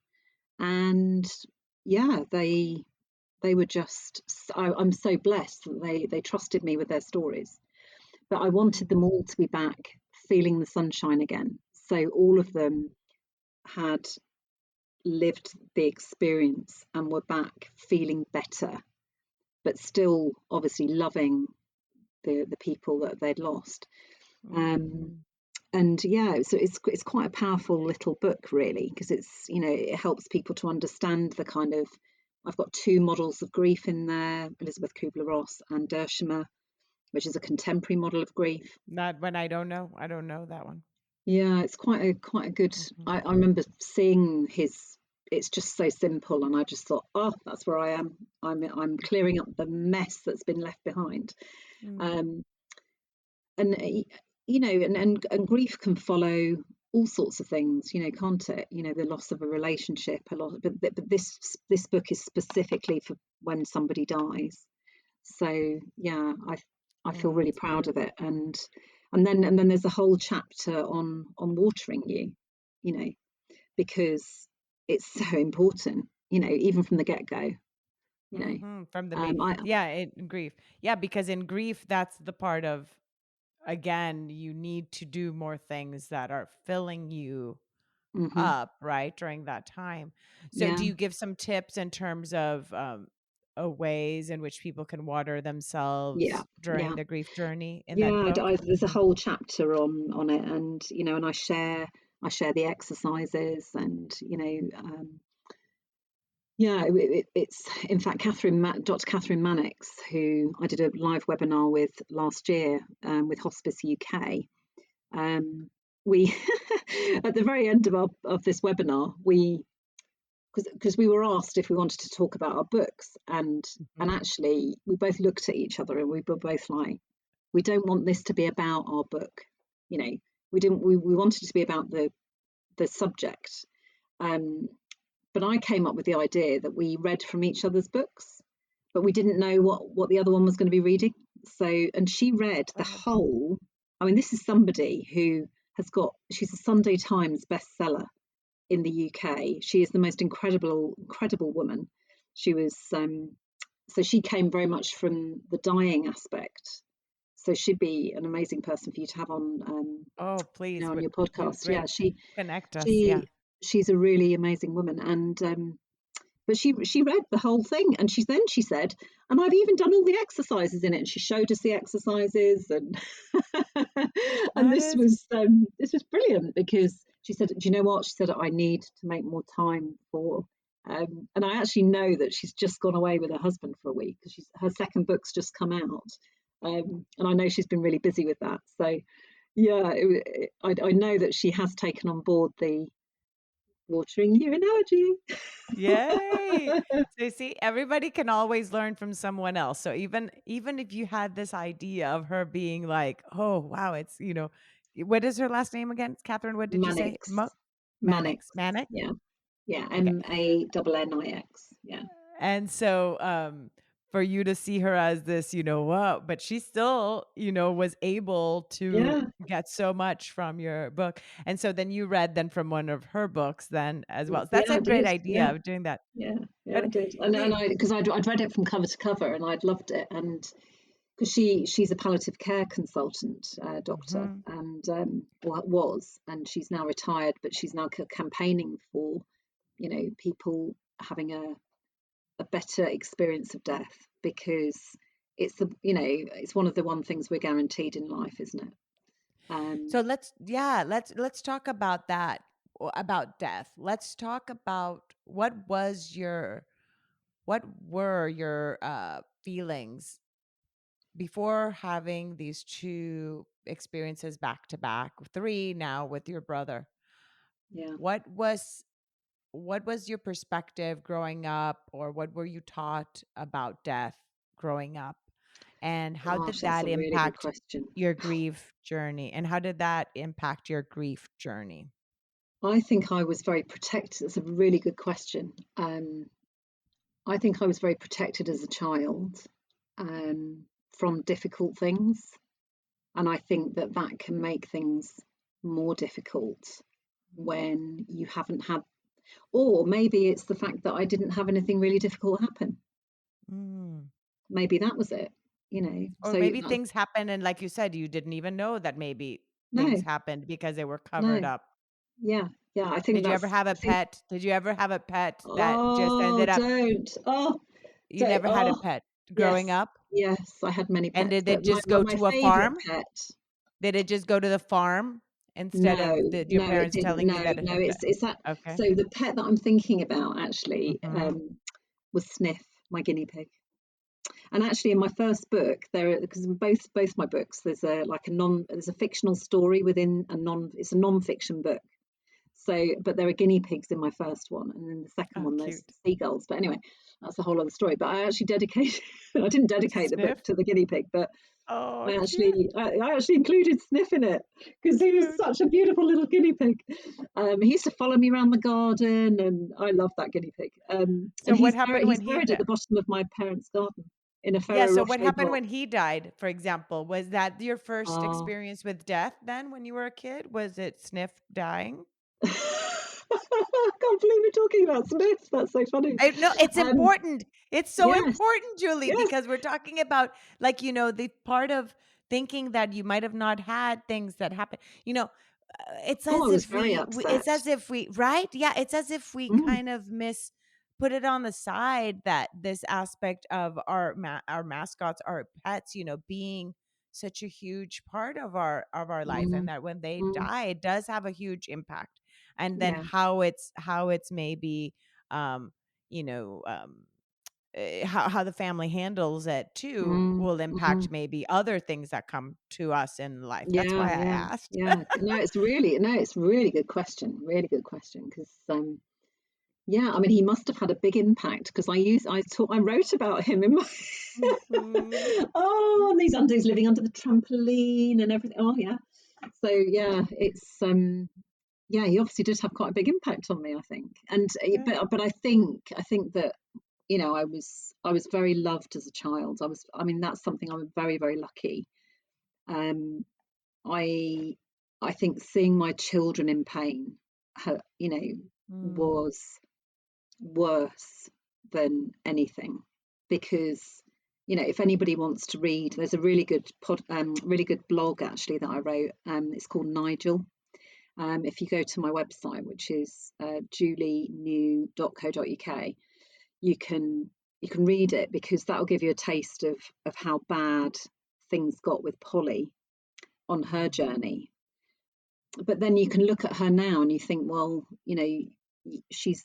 and yeah, they were just. I'm so blessed that they trusted me with their stories. But I wanted them all to be back feeling the sunshine again. So all of them had lived the experience and were back feeling better, but still obviously loving the people that they'd lost. And yeah, so it's quite a powerful little book, really, because it helps people to understand the kind of. I've got 2 models of grief in there: Elizabeth Kubler-Ross and Dersheimer, which is a contemporary model of grief. Not when I don't know that one. Yeah, it's quite a good. I remember seeing his. It's just so simple, and I just thought, oh, that's where I am. I'm clearing up the mess that's been left behind. And and grief can follow all sorts of things, can't it? The loss of a relationship, a lot. But this book is specifically for when somebody dies. So yeah, I feel really proud of it, and then there's a whole chapter on watering you, because it's so important, even from the get-go, from the in grief. Yeah, because in grief, that's the part of, again, you need to do more things that are filling you up, right, during that time. So do you give some tips in terms of ways in which people can water themselves during the grief journey in that book? There's a whole chapter on it, and and I share the exercises, and it's in fact Dr. Catherine Mannix, who I did a live webinar with last year, with Hospice UK. We at the very end of this webinar, because we were asked if we wanted to talk about our books, and actually we both looked at each other and we were both like, we don't want this to be about our book. We wanted it to be about the subject. But I came up with the idea that we read from each other's books, but we didn't know what the other one was going to be reading. And she read the whole. I mean, this is somebody who she's a Sunday Times bestseller in the UK. She is the most incredible woman. She was so she came very much from the dying aspect. So she'd be an amazing person for you to have on. Please, on your podcast. Yeah, she connect us. Yeah, she's a really amazing woman, and but she read the whole thing, and she said, and I've even done all the exercises in it, and she showed us the exercises, and and this was brilliant, because she said, do you know what? She said, I need to make more time for. And I actually know that she's just gone away with her husband for a week, because her second book's just come out, and I know she's been really busy with that. So yeah, I know that she has taken on board the watering you analogy. Yay! So see, everybody can always learn from someone else. So even if you had this idea of her being like, oh wow, it's what is her last name again? Catherine, what did you say? Mannix. Mannix. Yeah, Mannix. Yeah. And so for you to see her as this, but she still, was able to get so much from your book. And so then you read from one of her books then as well. So that's a great idea of doing that. Yeah, I did. And because I'd read it from cover to cover, and I'd loved it. And because she's a palliative care consultant, doctor, and was, and she's now retired, but she's now campaigning for, people having a better experience of death, because it's it's one of the one things we're guaranteed in life, isn't it? So let's talk about that, about death. Let's talk about what were your feelings before having these two experiences back to back, three now with your brother, Yeah. what was your perspective growing up, or what were you taught about death growing up? And how Gosh, did that's that a really good impact question. your grief journey? And how did that impact your grief journey? I think I was very protected. It's a really good question. I think I was very protected as a child um, from difficult things. And I think that that can make things more difficult when you haven't had, or maybe it's the fact that I didn't have anything really difficult happen. Mm. Maybe that was it, you know. Or So maybe that's, things happened, and like you said, you didn't even know that maybe things no, happened because they were covered no, up. yeah, yeah. I think Did you ever that's, have a I think, pet? Did you ever have a pet that just oh, ended up, you don't, never had a pet growing yes, up? yes. I had many And pets, did but it just go my to a favourite farm? pet. Did it just go to the farm instead No, of your no, it parents didn't. telling you No, that it no, had died? it's that. Okay. So the pet that I'm thinking about actually Mhm. was Sniff, my guinea pig. And actually, in my first book, there because in both my books, there's a fictional story within it's a non-fiction book. So, but there are guinea pigs in my first one, and in the second Oh, one there's cute. seagulls. But anyway, that's a whole other story. But I actually dedicated, I didn't To dedicate the book sniff? to the guinea pig, but Oh, I actually included Sniff in it because he was cute. such a beautiful little guinea pig. He used to follow me around the garden, and I love that guinea pig. So And what he's happened when he's he buried at died? the bottom of my parents' garden in a Yeah, Ferrero so what Rocher happened pot. when he died, for example? Was that your first Oh. experience with death then when you were a kid? Was it Sniff dying? I can't believe we're talking about Sniff. That's so funny. No, it's Um, important. It's so yes, important, Julie, yes. because we're talking about, like, the part of thinking that you might have not had things that happen. It's Oh, I as was if very it's upset. as if we, right? Yeah, it's as if we Mm, kind of put it on the side, that this aspect of our mascots, our pets, being such a huge part of our life, and mm, that when they mm, die, it does have a huge impact. And then yeah. how it's maybe, um you know how the family handles it too Mm, will mhm. impact maybe other things that come to us in life. That's Yeah, why I yeah, asked. yeah. No, it's really good question. Really good question. Because yeah, I mean, he must have had a big impact because I wrote about him in my Mhm. oh, and these undies living under the trampoline and everything. Oh, yeah. So yeah, it's yeah, he obviously did have quite a big impact on me, I think. And Yeah. but I think that I was very loved as a child. I mean, that's something I'm very, very lucky. Um, I I think seeing my children in pain, Mm. was worse than anything because if anybody wants to read, there's a really good blog actually that I wrote. It's called Nigel. If you go to my website, which is julienew.co.uk, you can you can read it because that'll give you a taste of how bad things got with Polly on her journey. But then you can look at her now and you think, well, she's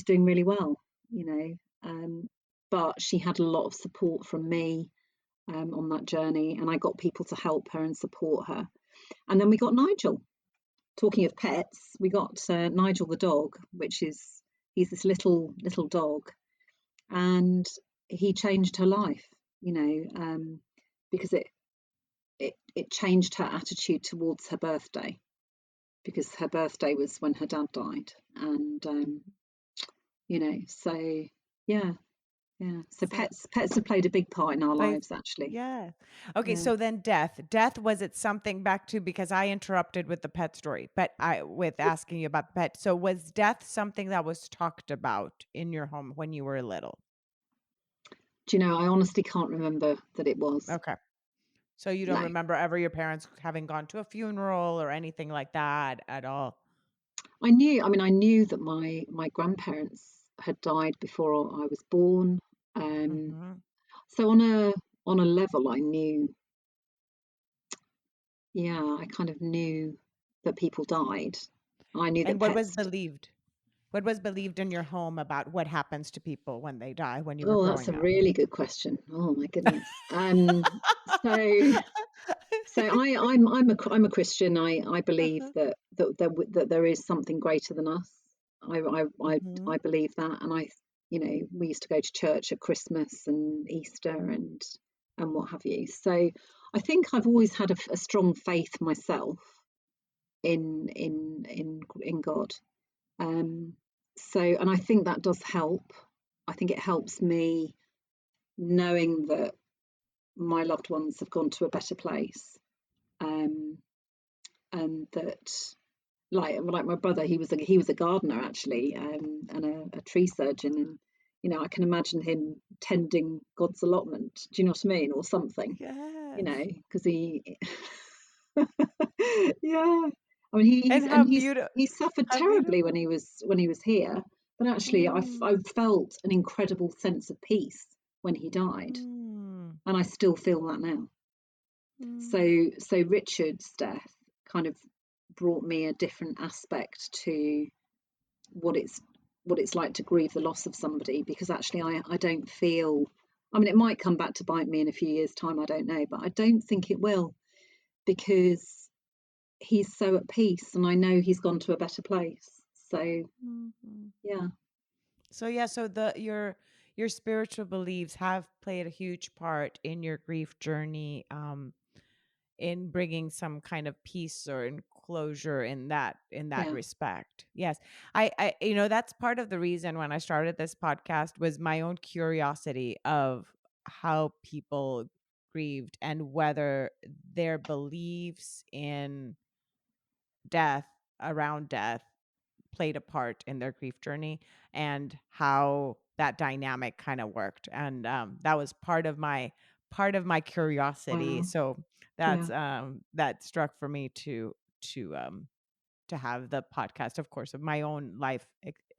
doing really well, you know. But she had a lot of support from me on that journey, and I got people to help her and support her. And then we got Nigel. Talking of pets, we got Nigel the dog, he's this little dog, and he changed her life, because it changed her attitude towards her birthday because her birthday was when her dad died, and so yeah, yeah. So So, pets have played a big part in our but lives, actually. yeah. Okay, Yeah. so then death, was it something, back to, because I interrupted with the pet story, but I with asking you about the pet. So was death something that was talked about in your home when you were little? Do you know? I honestly can't remember that it was. Okay. So you don't No, remember ever your parents having gone to a funeral or anything like that at all? I knew. I mean, I knew that my grandparents had died before I was born. Um, Mhm. so on a level, I knew. Yeah, I kind of knew that people died. I knew that And what was pets. believed? What was believed in your home about what happens to people when they die when you were Oh, that's a growing up? really good question. Oh my goodness. So I'm a Christian. I believe Uh-huh. that there is something greater than us. Mhm. I believe that, and we used to go to church at Christmas and Easter and what have you. So I think I've always had a strong faith myself in God. Um, and I think that does help. I think it helps me knowing that my loved ones have gone to a better place, um, and that like my brother, he was a gardener actually, and a tree surgeon, and I can imagine him tending God's allotment. Do you know what I mean, or something? Yes. Because he, yeah. I mean, And he suffered how terribly beautiful. when he was here, but actually, Mm, I felt an incredible sense of peace when he died, mm, and I still feel that now. mm, So Richard's death kind of brought me a different aspect to what it's like to grieve the loss of somebody, because actually I don't feel, I mean, it might come back to bite me in a few years' time, I don't know, but I don't think it will, because he's so at peace and I know he's gone to a better place. So mhm. yeah, So yeah, so your spiritual beliefs have played a huge part in your grief journey, in bringing some kind of peace or enclosure in that yeah, respect. Yes. I that's part of the reason when I started this podcast was my own curiosity of how people grieved and whether their beliefs in death around death played a part in their grief journey and how that dynamic kind of worked. And that was part of my curiosity. wow, So yeah, that struck for me to have the podcast. Of course, of my own life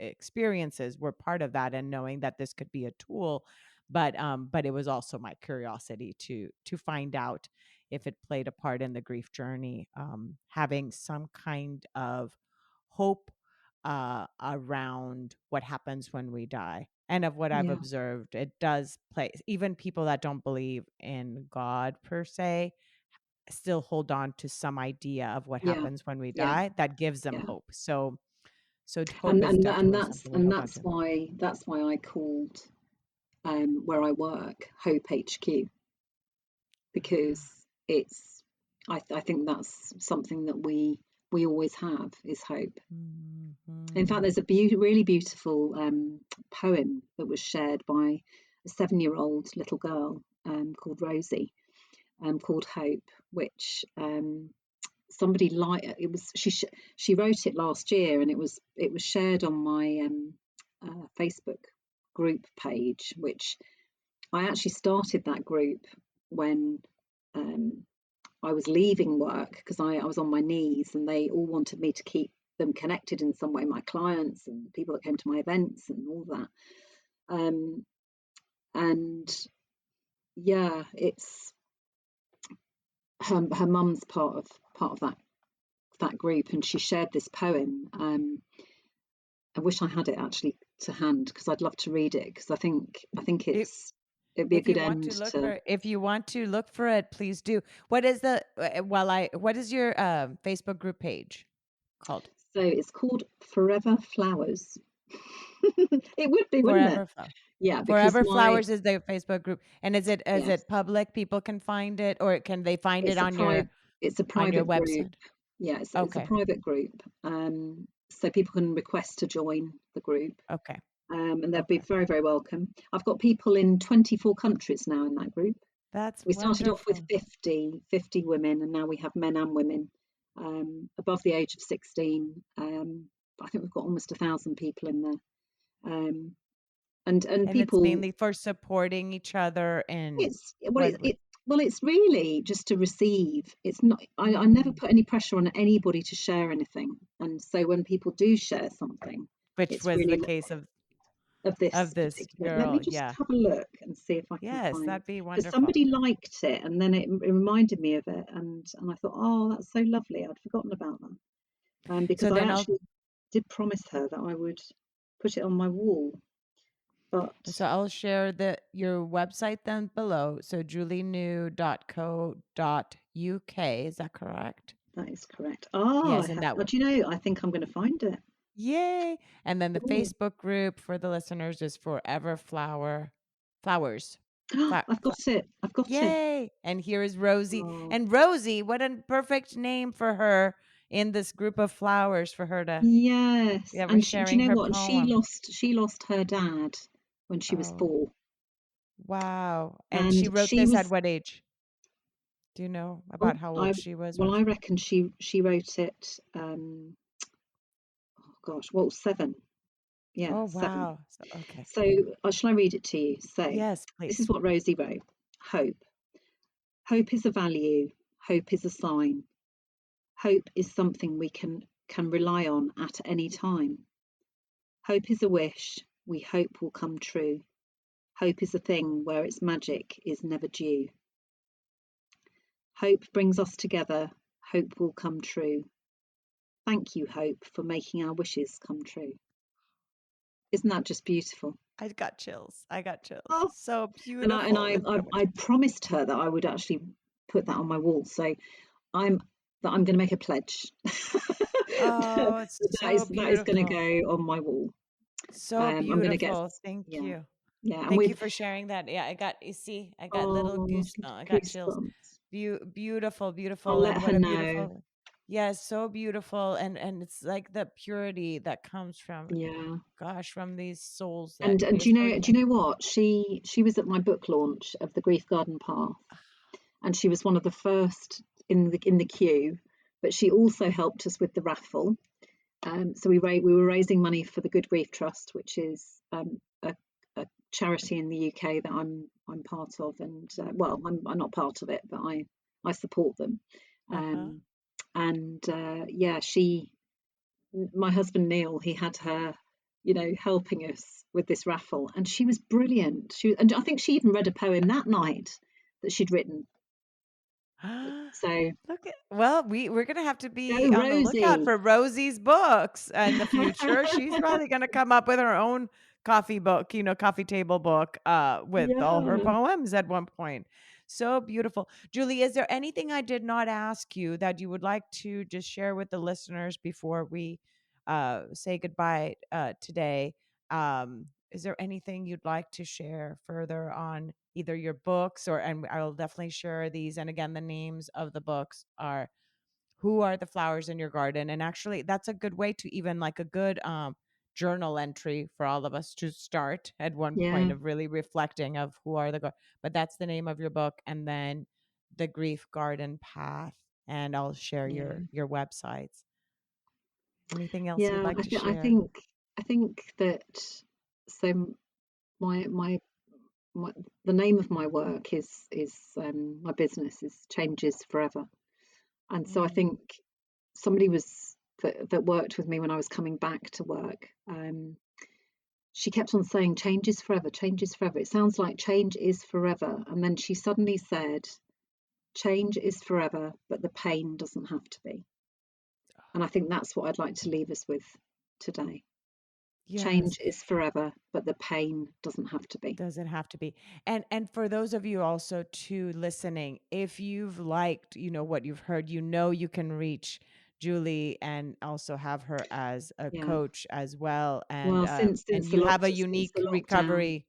experiences were part of that, and knowing that this could be a tool, but it was also my curiosity to find out if it played a part in the grief journey, having some kind of hope around what happens when we die. And of what I've yeah, observed, it does play. Even people that don't believe in God per se still hold on to some idea of what yeah, happens when we yeah, die that gives them yeah. hope. So hope and is and and definitely that's something we and hold on that's to. why I called where I work Hope HQ, because it's I think that's something that we always have, is hope. In fact, Mhm. there's a really beautiful poem that was shared by a 7-year-old little girl called Rosie, called Hope, which somebody like it was she wrote it last year, and it was shared on my Facebook group page, which I actually started that group when um, I was leaving work, because I was on my knees and they all wanted me to keep them connected in some way, my clients and people that came to my events and all that. Um, and yeah, it's her mum's part of that group, and she shared this poem. I wish I had it actually to hand, because I'd love to read it, because I think If it'd be a if you good want end to look to. for if you want to look for it, please do. What is the while I what is your Facebook group page called? So it's called Forever Flowers. It would be, wouldn't it? Forever Flower. Yeah, because Forever my Flowers is their Facebook group. And is yes, it public? People can find it, or can they find it it's a on your private it's a on your private group. website? Yeah, it's a Okay. private group. So people can request to join the group, Okay. and they'll be Okay. very, very welcome. I've got people in 24 countries now in that group. That's We started off with wonderful. 50 women, and now we have men and women above the age of 16. I think we've got almost 1,000 people in there, and And it's people. mainly for supporting each other and It's well, what would it's really just to receive. It's not. I never mm, put any pressure on anybody to share anything, and so when people do share something, which it's was the really case of this of this particular. Let me girl. just Yeah. have a look and see if I can Yes, find, that'd be because wonderful. somebody liked it, and then it reminded me of it, and I thought, oh, that's so lovely. I'd forgotten about that, because So I then I'll actually did promise her that I would. put it on my wall. But So I'll share your website then below. So julienew.co.uk. Is that correct? that is correct. Oh, Yes, and that do you know, I think I'm going to find it. yay. And then the Ooh. Facebook group for the listeners is Forever Flowers. I've got it. I've got it. Yay. And here is Rosie. Oh, And Rosie, what a perfect name for her in this group of flowers for her to, yes. yeah, we're And do you sharing know her what? poem. She lost her dad when she was Oh, 4, wow. And and she wrote she this at was. what age? Do you know Oh, about how old she was when I reckon she wrote it. Oh gosh, well, 7. Yeah, Oh, 7. wow. So, okay. So, shall I read it to you? So, Yes, this is please. what Rosie wrote. Hope. Hope is a value. Hope is a sign. Hope is something we can rely on at any time. Hope is a wish we hope will come true. Hope is a thing where its magic is never due. Hope brings us together. Hope will come true. Thank you, Hope, for making our wishes come true. Isn't that just beautiful? I got chills. I got chills. Oh, So and beautiful. With so much. I promised her that I would actually put that on my wall. So I'm going to make a pledge. Oh, it's so That is going to beautiful. go on my wall. So I'm going to get, beautiful. Thank yeah, you. yeah, and Thank you we've, for sharing that. Yeah, I got little oh, I got chills. goosebumps. Beautiful, I'll beautiful. let And her what a know. beautiful, yes, so beautiful. And it's like the purity that comes from, Yeah. gosh, from these souls that And you're so do you young. know what? She was at my book launch of The Grief Garden Path, and she was one of the first in the queue, but she also helped us with the raffle. So we were raising money for the Good Grief Trust, which is a charity in the UK that I'm part of, and well, I'm not part of it, but I support them. Uh-huh. And yeah, my husband Neil, he had her, helping us with this raffle, and she was brilliant. And I think she even read a poem that night that she'd written. So Look at, well, we're gonna have to be go, on the lookout Rosie. for Rosie's books in the future. She's probably gonna come up with her own coffee book, coffee table book, with all her Yeah, poems at one point. So beautiful. Julie, is there anything I did not ask you that you would like to just share with the listeners before we say goodbye today? Is there anything you'd like to share further on either your books and I'll definitely share these. And again, the names of the books are Who Are the Flowers in Your Garden? And actually that's a good way to even like a good journal entry for all of us to start at one point yeah, of really reflecting of who are but that's the name of your book. And then The Grief Garden Path. And I'll share yeah, your websites. Anything else you'd yeah. like to I share? think that, so my my my the name of my work is my business is Changes Forever, and so I Mm. think somebody was that worked with me when I was coming back to work. She kept on saying, "Change is forever, change is forever." It sounds like change is forever, and then she suddenly said, "Change is forever, but the pain doesn't have to be." And I think that's what I'd like to leave us with today. Yes. Change is forever, but the pain doesn't have to be. Doesn't have to be. And for those of you also too listening, if you've liked, what you've heard, you can reach Julie and also have her as a Yeah. coach as well. Well, And you have a since unique the lockdown, recovery.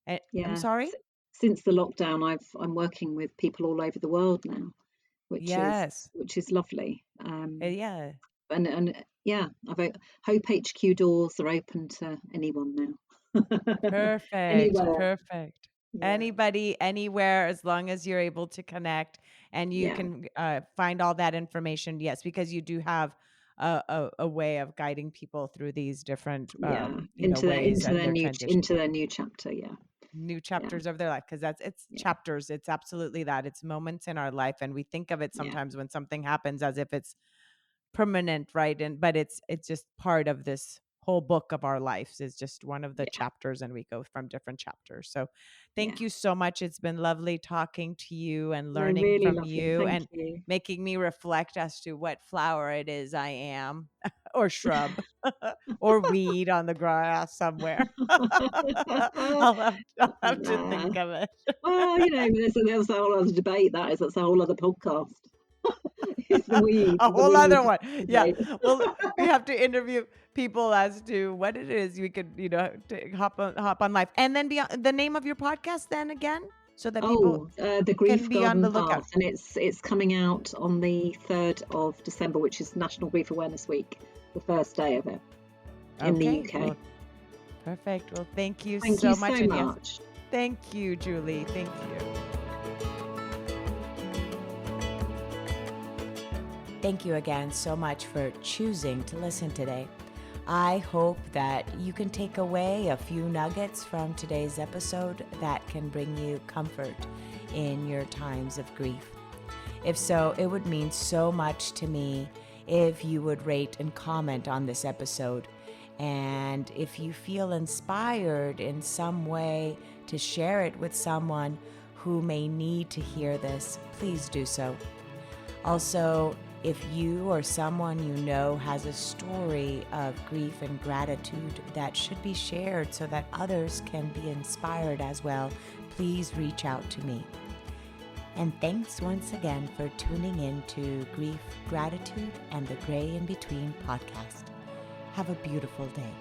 I'm yeah, sorry? since the lockdown, I'm working with people all over the world now, Yes. which is lovely. Yeah. And yeah, Hope HQ doors are open to anyone now. Perfect. Anywhere. Perfect. Yeah, Anybody, anywhere, as long as you're able to connect and you yeah, can find all that information. Yes, because you do have a way of guiding people through these different, yeah. ways and their transition, Into their new chapter. Yeah, new yeah, chapters of their life. Because it's yeah, chapters. It's absolutely that. It's moments in our life, and we think of it yeah, sometimes when something happens as if it's permanent, right? But it's just part of this whole book of our lives is just one of the chapters, and we go from different chapters. So thank you so much. It's been lovely talking to you and learning really from lovely. you, Thank and you. making me reflect as to what flower it is I am, or shrub, or weed on the grass somewhere. I'll have to think of it. Well, there's a whole other debate. That's a whole other podcast. It's the weed, A the whole weed other one. Yeah. debate. Well, we have to interview people as to what it is we could, hop on live. And then beyond the name of your podcast then again, so that people The can Grief be on the Garden lookout. Path, and it's coming out on the 3rd of December, which is National Grief Awareness Week, the first day of it in the UK. Well, perfect. Well, thank you Thank so you much. so much. Thank you, Julie. Thank you. Thank you again so much for choosing to listen today. I hope that you can take away a few nuggets from today's episode that can bring you comfort in your times of grief. If so, it would mean so much to me if you would rate and comment on this episode. And if you feel inspired in some way to share it with someone who may need to hear this, please do so. Also, if you or someone you know has a story of grief and gratitude that should be shared so that others can be inspired as well, please reach out to me. And thanks once again for tuning in to Grief, Gratitude, and the Gray in Between podcast. Have a beautiful day.